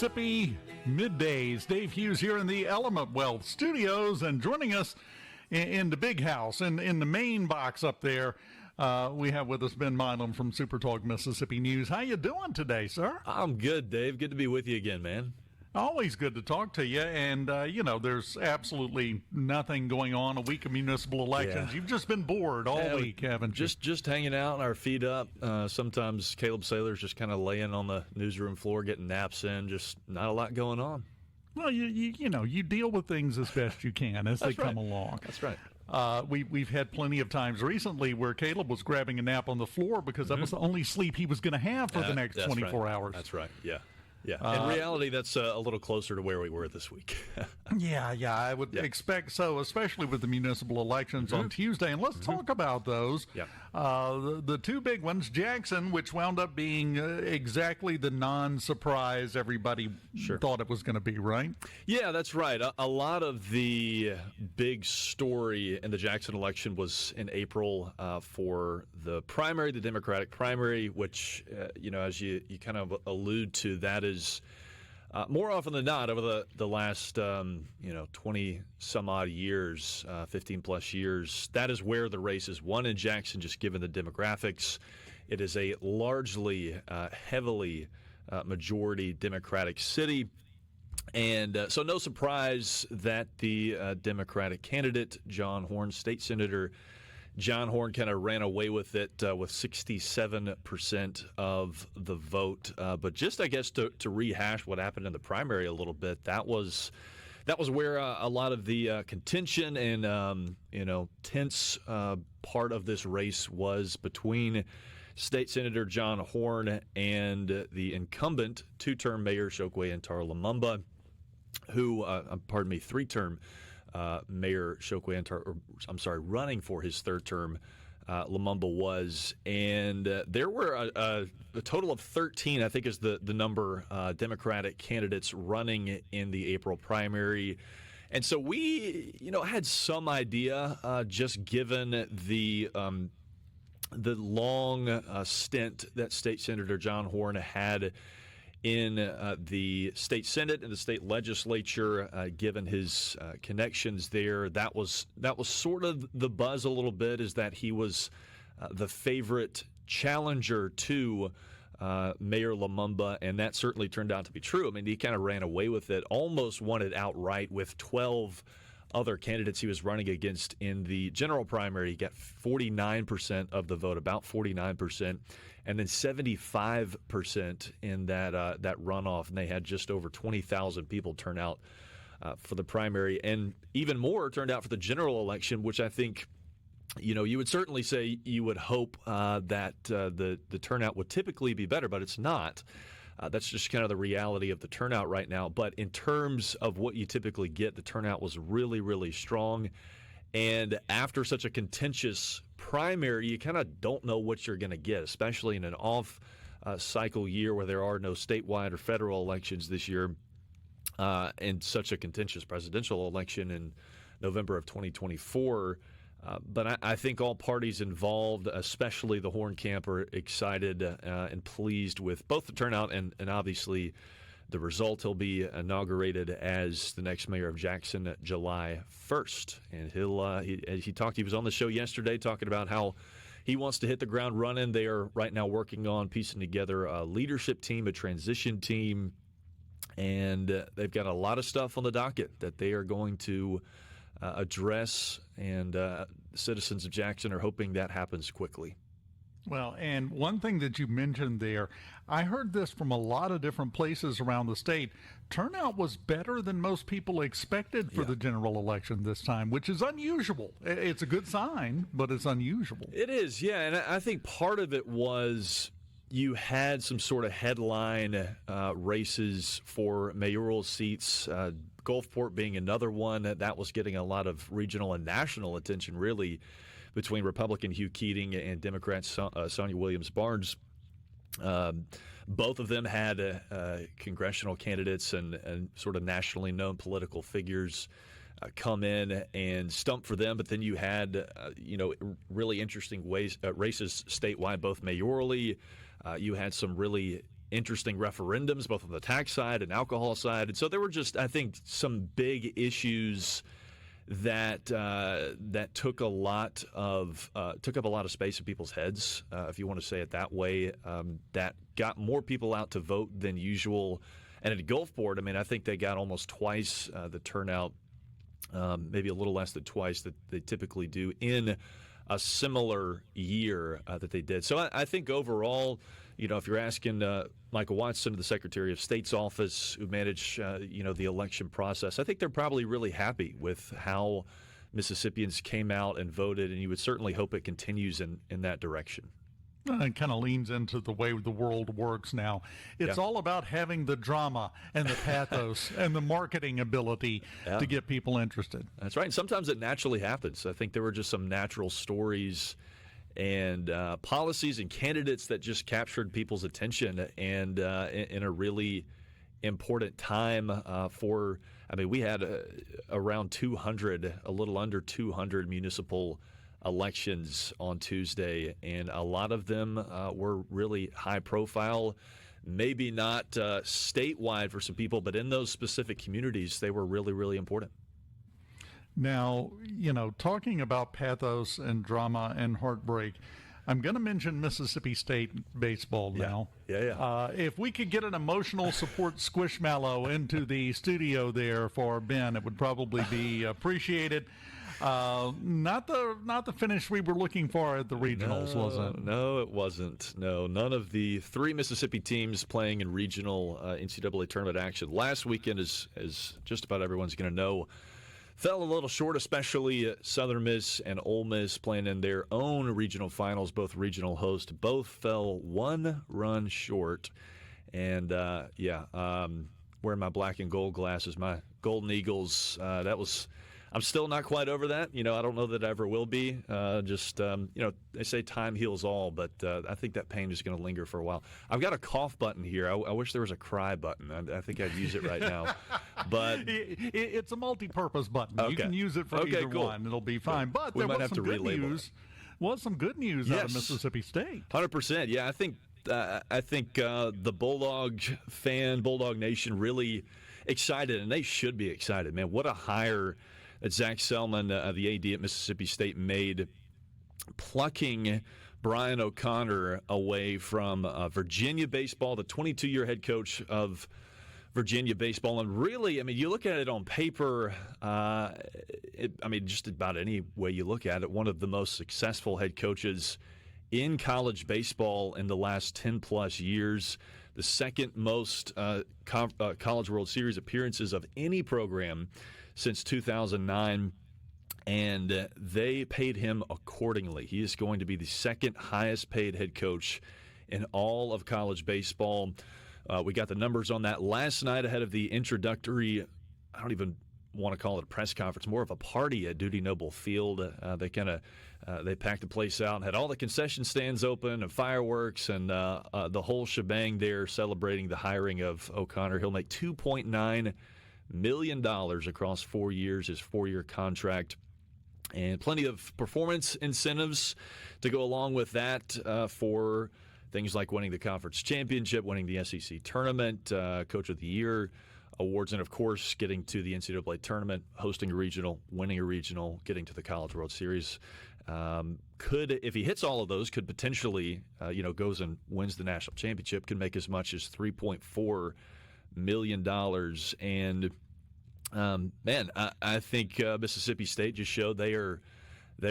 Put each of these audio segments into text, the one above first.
Mississippi middays. Dave Hughes here in the Element Wealth Studios, and joining us in the big house, in the main box up there, we have with us Ben Milam from SuperTalk Mississippi News. How you doing today, sir? I'm good, Dave. Good to be with you again, man. Always good to talk to you. And, there's absolutely nothing going on, a week of municipal elections. Yeah. You've just been bored all week, haven't you? Just hanging out, our feet up. Sometimes Caleb Saylor's just kind of laying on the newsroom floor, getting naps in. Just not a lot going on. Well, you deal with things as best you can as they come along. That's right. We've had plenty of times recently where Caleb was grabbing a nap on the floor because that was the only sleep he was going to have for the next 24 hours. That's right, yeah. Yeah, in reality, that's a little closer to where we were this week. Yeah, I would expect so, especially with the municipal elections on Tuesday. And let's talk about those. Yeah. The two big ones, Jackson, which wound up being exactly the non-surprise everybody thought it was going to be, right? Yeah, that's right. A lot of the big story in the Jackson election was in April for the primary, the Democratic primary, which, as you kind of allude to, that is more often than not over the last 20 some odd years, 15 plus years, that is where the race is won in Jackson, just given the demographics. It is a largely heavily majority Democratic city, and so no surprise that the Democratic candidate, John Horn, state senator John Horn, kind of ran away with it with 67% of the vote. But just, I guess, to rehash what happened in the primary a little bit, that was where a lot of the contention and tense part of this race was between State Senator John Horn and the incumbent two-term Mayor Chokwe Antar Lumumba, who, three-term Mayor Chokwe Antar, running for his third term, Lumumba was. And there were a total of 13, I think is the number, Democratic candidates running in the April primary. And so we, had some idea, just given the long stint that State Senator John Horn had in the state Senate and the state legislature, given his connections there. That was sort of the buzz a little bit, is that he was the favorite challenger to Mayor Lumumba, and that certainly turned out to be true. I mean, he kind of ran away with it, almost won it outright with 12 other candidates he was running against in the general primary. He got 49% of the vote, about 49%, and then 75% in that runoff. And they had just over 20,000 people turn out for the primary, and even more turned out for the general election, which I think, you would certainly say you would hope that the turnout would typically be better, but it's not. That's just kind of the reality of the turnout right now. But in terms of what you typically get, the turnout was really, really strong. And after such a contentious primary, you kind of don't know what you're going to get, especially in an off-cycle year where there are no statewide or federal elections this year, and such a contentious presidential election in November of 2024. But I think all parties involved, especially the Horn camp, are excited and pleased with both the turnout and obviously the result. He'll be inaugurated as the next mayor of Jackson July 1st. And he was on the show yesterday talking about how he wants to hit the ground running. They are right now working on piecing together a leadership team, a transition team, and they've got a lot of stuff on the docket that they are going to address, and citizens of Jackson are hoping that happens quickly. Well, and one thing that you mentioned there, I heard this from a lot of different places around the state. Turnout was better than most people expected for the general election this time, which is unusual. It's a good sign, but it's unusual. It is, yeah, and I think part of it was you had some sort of headline races for mayoral seats, Gulfport being another one that was getting a lot of regional and national attention, really, between Republican Hugh Keating and Democrat Sonia Williams-Barnes. Both of them had congressional candidates and sort of nationally known political figures come in and stump for them. But then you had, really interesting races statewide, both mayorally. You had some really interesting referendums, both on the tax side and alcohol side. And so there were just, I think, some big issues that took up a lot of space in people's heads, if you want to say it that way, that got more people out to vote than usual. And at Gulfport, I mean, I think they got almost twice the turnout, maybe a little less than twice that they typically do in a similar year that they did. So I think overall, if you're asking Michael Watson of the Secretary of State's office, who manage the election process, I think they're probably really happy with how Mississippians came out and voted, and you would certainly hope it continues in that direction. It kind of leans into the way the world works now. It's all about having the drama and the pathos and the marketing ability to get people interested. That's right. And sometimes it naturally happens. I think there were just some natural stories and policies and candidates that just captured people's attention, and in a really important time we had around 200, a little under 200 municipal elections on Tuesday, and a lot of them were really high profile, maybe not statewide for some people, but in those specific communities, they were really, really important. Now, talking about pathos and drama and heartbreak, I'm going to mention Mississippi State baseball now. Yeah. If we could get an emotional support squishmallow into the studio there for Ben, it would probably be appreciated. Not the finish we were looking for at the regionals, was it? No, it wasn't. No, none of the three Mississippi teams playing in regional NCAA tournament action last weekend, as just about everyone's going to know, fell a little short, especially Southern Miss and Ole Miss playing in their own regional finals, both regional hosts. Both fell 1 run short. And, wearing my black and gold glasses, my Golden Eagles, I'm still not quite over that. I don't know that I ever will be. They say time heals all, but I think that pain is going to linger for a while. I've got a cough button here. I wish there was a cry button. I think I'd use it right now. But it's a multi-purpose button. Okay. You can use it for either one. It'll be fine. Cool. But we there might was have some to good relabel news. Was some good news out of Mississippi State. 100%. Yeah, I think the Bulldog Nation really excited, and they should be excited. Man, what a hire that Zach Selman, the AD at Mississippi State, made, plucking Brian O'Connor away from Virginia baseball, the 22-year head coach of Virginia baseball. And really, you look at it on paper, just about any way you look at it, one of the most successful head coaches in college baseball in the last 10-plus years, the second most College World Series appearances of any program since 2009, and they paid him accordingly. He is going to be the second highest paid head coach in all of college baseball. We got the numbers on that last night ahead of the introductory, I don't even want to call it a press conference, more of a party at Dudy Noble Field. They packed the place out and had all the concession stands open and fireworks and the whole shebang there, celebrating the hiring of O'Connor. He'll make $2.9 million across 4 years, his 4-year contract, and plenty of performance incentives to go along with that for things like winning the conference championship, winning the SEC tournament, Coach of the Year awards, and, of course, getting to the NCAA tournament, hosting a regional, winning a regional, getting to the College World Series. If he hits all of those, could potentially, goes and wins the national championship, could make as much as $3.4 million. And I think Mississippi State just showed they're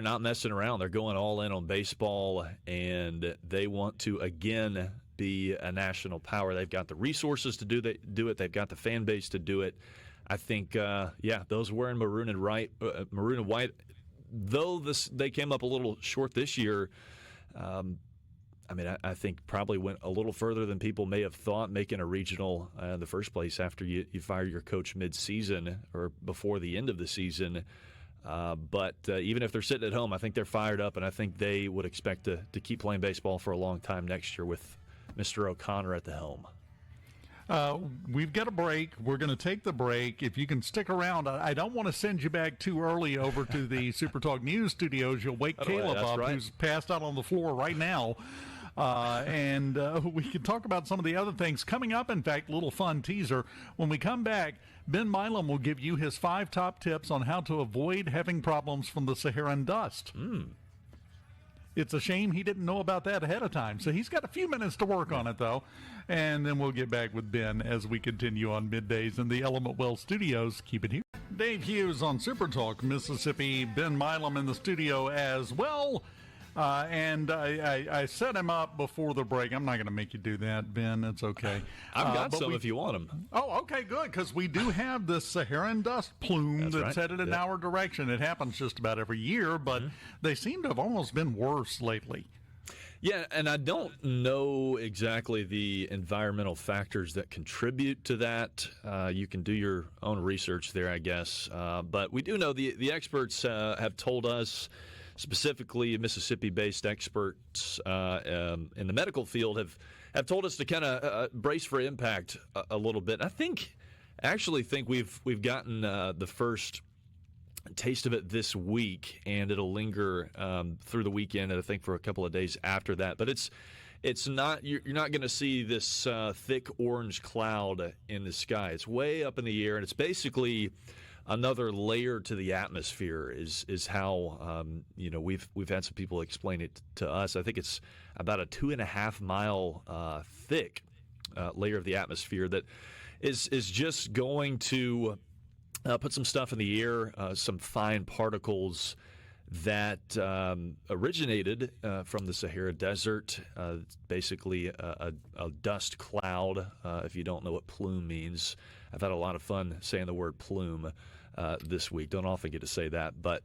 not messing around. They're going all in on baseball, and they want to again be a national power. They've got the resources to do it. They've got the fan base to do it. I think those wearing maroon and white, though they came up a little short this year. I think probably went a little further than people may have thought, making a regional in the first place after you fire your coach mid-season or before the end of the season. But even if they're sitting at home, I think they're fired up, and I think they would expect to keep playing baseball for a long time next year with Mr. O'Connor at the helm. We've got a break. We're going to take the break. If you can stick around, I don't want to send you back too early over to the SuperTalk News studios. You'll wake Caleb up, who's passed out on the floor right now. And we can talk about some of the other things coming up. In fact, little fun teaser. When we come back, Ben Milam will give you his 5 top tips on how to avoid having problems from the Saharan dust. It's a shame he didn't know about that ahead of time. So he's got a few minutes to work on it, though. And then we'll get back with Ben as we continue on middays in the Element Well studios. Keep it here. Dave Hughes on SuperTalk Mississippi. Ben Milam in the studio as well. And I set him up before the break. I'm not going to make you do that, Ben. It's okay. I've got some if you want them. Oh, okay, good, because we do have this Saharan dust plume that's headed in our direction. It happens just about every year, but they seem to have almost been worse lately. Yeah, and I don't know exactly the environmental factors that contribute to that. You can do your own research there, I guess. But we do know the experts have told us, specifically Mississippi-based experts in the medical field have told us to kind of brace for impact a little bit. I actually think we've gotten the first taste of it this week, and it'll linger through the weekend, and I think for a couple of days after that. But it's not, you're not going to see this thick orange cloud in the sky. It's way up in the air, and it's basically another layer to the atmosphere is how we've had some people explain it to us. I think it's about a 2.5 mile thick layer of the atmosphere that is just going to put some stuff in the air, some fine particles that originated from the Sahara Desert. Basically a dust cloud, if you don't know what plume means. I've had a lot of fun saying the word plume this week. Don't often get to say that. But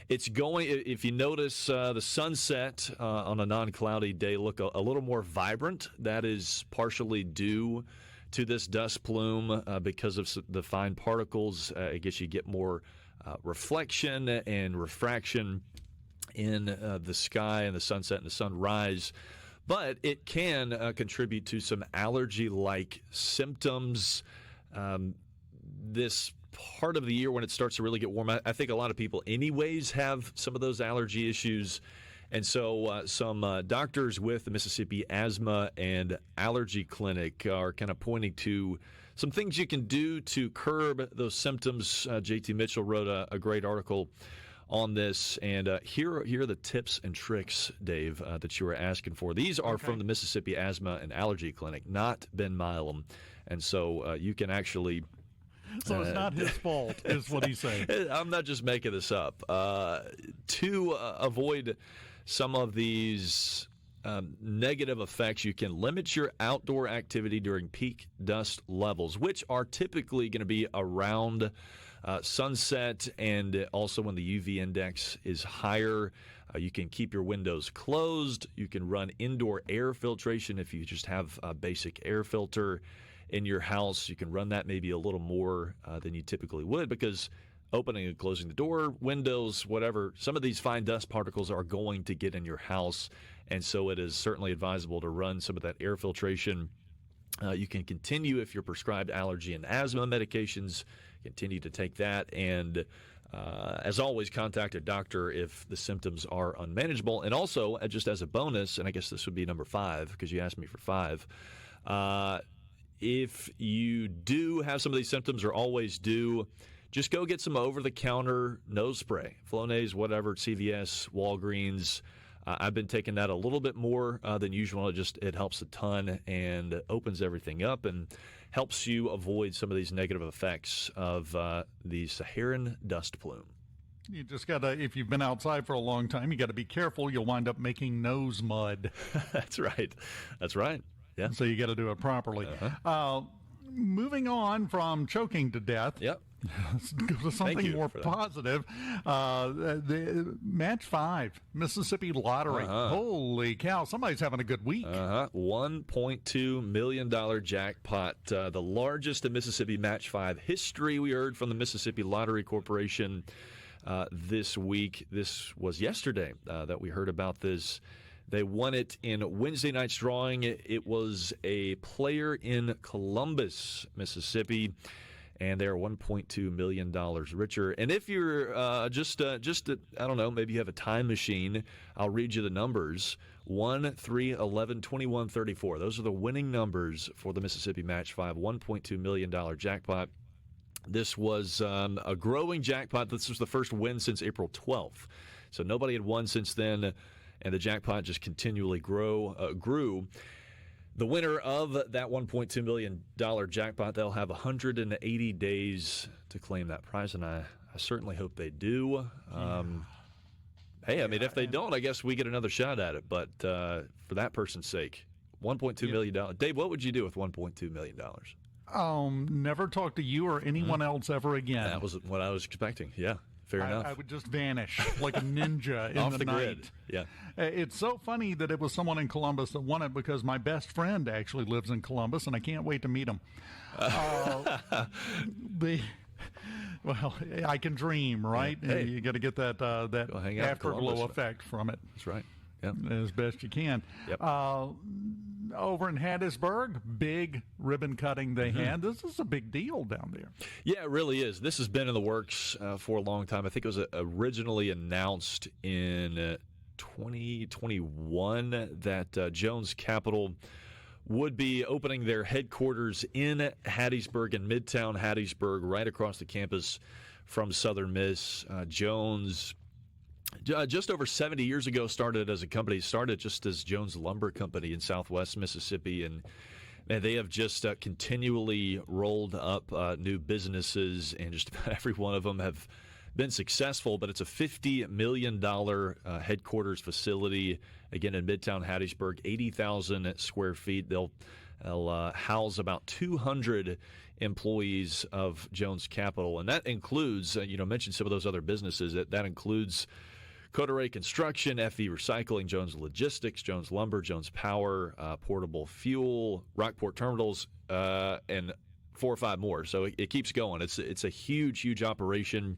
it's going, if you notice the sunset on a non-cloudy day look a little more vibrant. That is partially due to this dust plume because of the fine particles. I guess you get more reflection and refraction in the sky and the sunset and the sunrise. But it can contribute to some allergy-like symptoms. This part of the year when it starts to really get warm, I think a lot of people anyways have some of those allergy issues. And so some doctors with the Mississippi Asthma and Allergy Clinic are kind of pointing to some things you can do to curb those symptoms. J.T. Mitchell wrote a great article on this, and here are the tips and tricks, Dave, that you were asking for. These are from the Mississippi Asthma and Allergy Clinic, not Ben Milam. And so you can actually... So it's not his fault, is what he's saying. I'm not just making this up. To avoid some of these negative effects, you can limit your outdoor activity during peak dust levels, which are typically going to be around sunset and also when the UV index is higher. You can keep your windows closed. You can run indoor air filtration if you just have a basic air filter in your house. You can run that maybe a little more than you typically would, because opening and closing the door, windows, whatever, some of these fine dust particles are going to get in your house, and so it is certainly advisable to run some of that air filtration. You can continue, if you're prescribed allergy and asthma medications, continue to take that, and as always, contact a doctor if the symptoms are unmanageable. And also, just as a bonus, and I guess this would be number 5 because you asked me for 5, if you do have some of these symptoms or always do, just go get some over-the-counter nose spray, Flonase, whatever, CVS, Walgreens. I've been taking that a little bit more than usual. It helps a ton and opens everything up and helps you avoid some of these negative effects of the Saharan dust plume. You just got to, if you've been outside for a long time, you got to be careful. You'll wind up making nose mud. That's right. That's right. Yeah. So you got to do it properly. Moving on from choking to death. Yep. Let's go to something more positive. The Match 5, Mississippi Lottery. Holy cow, somebody's having a good week. $1.2 million jackpot, the largest in Mississippi Match 5 history. We heard from the Mississippi Lottery Corporation this week. This was yesterday that we heard about this. They won it in Wednesday night's drawing. It was a player in Columbus, Mississippi. and they're $1.2 million richer. And if you're I don't know, maybe you have a time machine, I'll read you the numbers. 1, 3, 11, 21, 34. Those are the winning numbers for the Mississippi Match 5 $1.2 million jackpot. This was a growing jackpot. This was the first win since April 12th. So nobody had won since then, and the jackpot just continually grew. The winner of that $1.2 million jackpot, they'll have 180 days to claim that prize, and I certainly hope they do. Hey, I mean, if they don't, I guess we get another shot at it. But for that person's sake, $1.2 million. Dave, what would you do with $1.2 million? Never talk to you or anyone else ever again. That was what I was expecting. Yeah, fair enough. I would just vanish like a ninja in Off the night. grid. Yeah. It's so funny that it was someone in Columbus that won it because my best friend actually lives in Columbus, and I can't wait to meet him. Well, I can dream, right? Yeah. Hey. You got to get that afterglow effect from it. That's right. Yeah. As best you can. Yep. Over in Hattiesburg, big ribbon cutting they had. This is a big deal down there. Yeah, it really is. This has been in the works for a long time. I think it was originally announced in 2021 that Jones Capital would be opening their headquarters in Hattiesburg, in Midtown Hattiesburg, right across the campus from Southern Miss. Jones, just over 70 years ago, started as a company, started just as Jones Lumber Company in Southwest Mississippi, and they have just continually rolled up new businesses, and just about every one of them have been successful. But it's a $50 million headquarters facility, again in Midtown Hattiesburg, 80,000 square feet. They'll house about 200 employees of Jones Capital, and that includes, mentioned some of those other businesses. That includes Coteray Construction, FE Recycling, Jones Logistics, Jones Lumber, Jones Power, Portable Fuel, Rockport Terminals, and 4 or 5 more. So it keeps going. It's a huge, huge operation.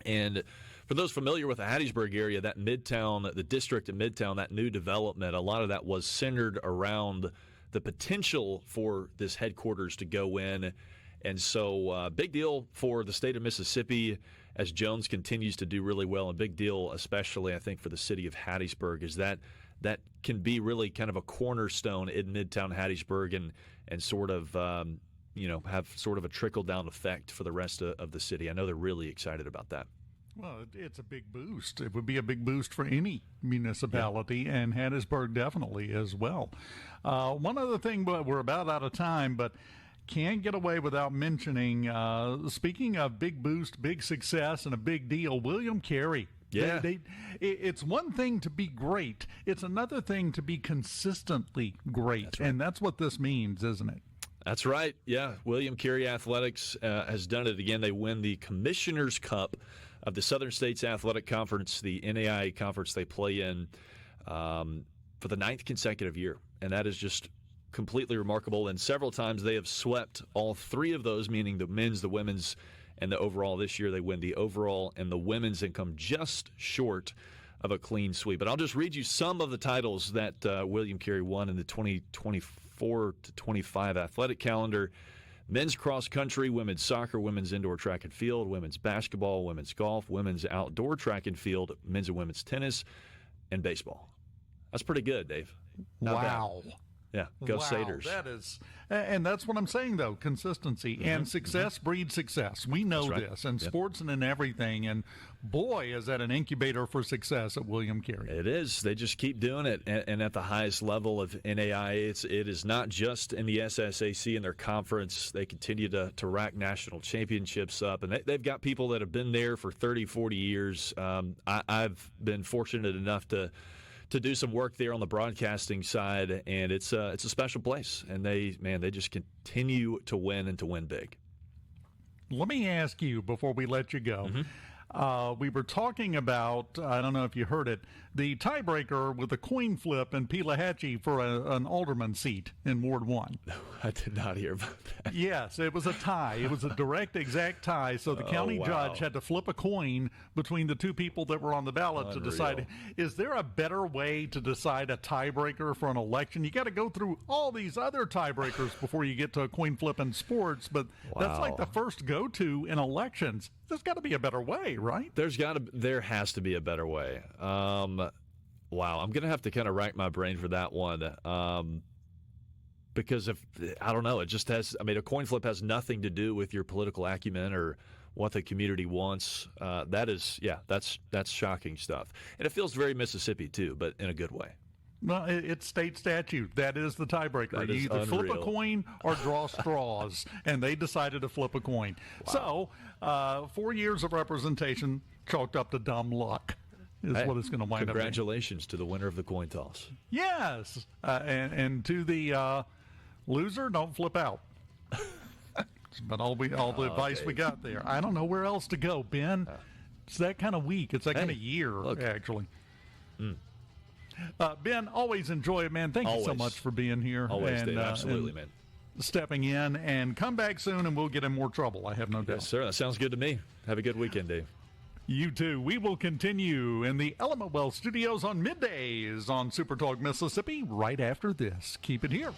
And for those familiar with the Hattiesburg area, that Midtown, the district of Midtown, that new development, a lot of that was centered around the potential for this headquarters to go in. And so big deal for the state of Mississippi as Jones continues to do really well. And big deal especially, I think, for the city of Hattiesburg is that can be really kind of a cornerstone in Midtown Hattiesburg and sort of have sort of a trickle-down effect for the rest of the city. I know they're really excited about that. Well, it's a big boost. It would be a big boost for any municipality, and Hattiesburg definitely as well. One other thing, but we're about out of time, but can't get away without mentioning, speaking of big boost, big success, and a big deal, William Carey. Yeah. It's one thing to be great. It's another thing to be consistently great. That's right. And that's what this means, isn't it? That's right. Yeah. William Carey Athletics has done it again. They win the Commissioner's Cup of the Southern States Athletic Conference, the NAIA conference they play in, for the 9th consecutive year. And that is just completely remarkable. And several times they have swept all 3 of those, meaning the men's, the women's, and the overall. This year they win the overall and the women's and come just short of a clean sweep. But I'll just read you some of the titles that William Carey won in the 2024 to 25 athletic calendar. Men's cross country, women's soccer, women's indoor track and field, women's basketball, women's golf, women's outdoor track and field, men's and women's tennis, and baseball. That's pretty good, Dave. Not wow. bad. Yeah, go Satyrs. That is, and that's what I'm saying, though, consistency and success breeds success. We know this, and sports and in everything, and boy, is that an incubator for success at William Carey. It is. They just keep doing it, and at the highest level of NAIA, it is not just in the SSAC in their conference. They continue to rack national championships up, and they've got people that have been there for 30, 40 years. I've been fortunate enough to do some work there on the broadcasting side, and it's a special place. And they just continue to win and to win big. Let me ask you before we let you go. we were talking about, I don't know if you heard it, the tiebreaker with a coin flip in Pelahatchie for an alderman seat in Ward 1. I did not hear about that. Yes, it was a tie. It was a direct, exact tie. So the county judge had to flip a coin between the two people that were on the ballot to decide, is there a better way to decide a tiebreaker for an election? You got to go through all these other tiebreakers before you get to a coin flip in sports, but that's like the first go-to in elections. There's got to be a better way, right? There has to be a better way. Wow, I'm going to have to kind of rack my brain for that one. Because I don't know, it just has, I mean, a coin flip has nothing to do with your political acumen or what the community wants. That's shocking stuff. And it feels very Mississippi too, but in a good way. Well, it's state statute. That is the tiebreaker. That You is either flip unreal. a coin or draw straws, and they decided to flip a coin. Wow. So, 4 years of representation chalked up to dumb luck is what it's going to wind up being. Congratulations to the winner of the coin toss. Yes, and to the loser, don't flip out. But all the advice we got there. I don't know where else to go, Ben. It's that kind of week. It's that kind of year, actually. Ben, always enjoy it, man. Thank you so much for being here. Always, Dave. Absolutely, man. Stepping in, and come back soon, and we'll get in more trouble. I have no doubt. Yes, sir. That sounds good to me. Have a good weekend, Dave. You too. We will continue in the Element Well studios on middays on SuperTalk Mississippi right after this. Keep it here.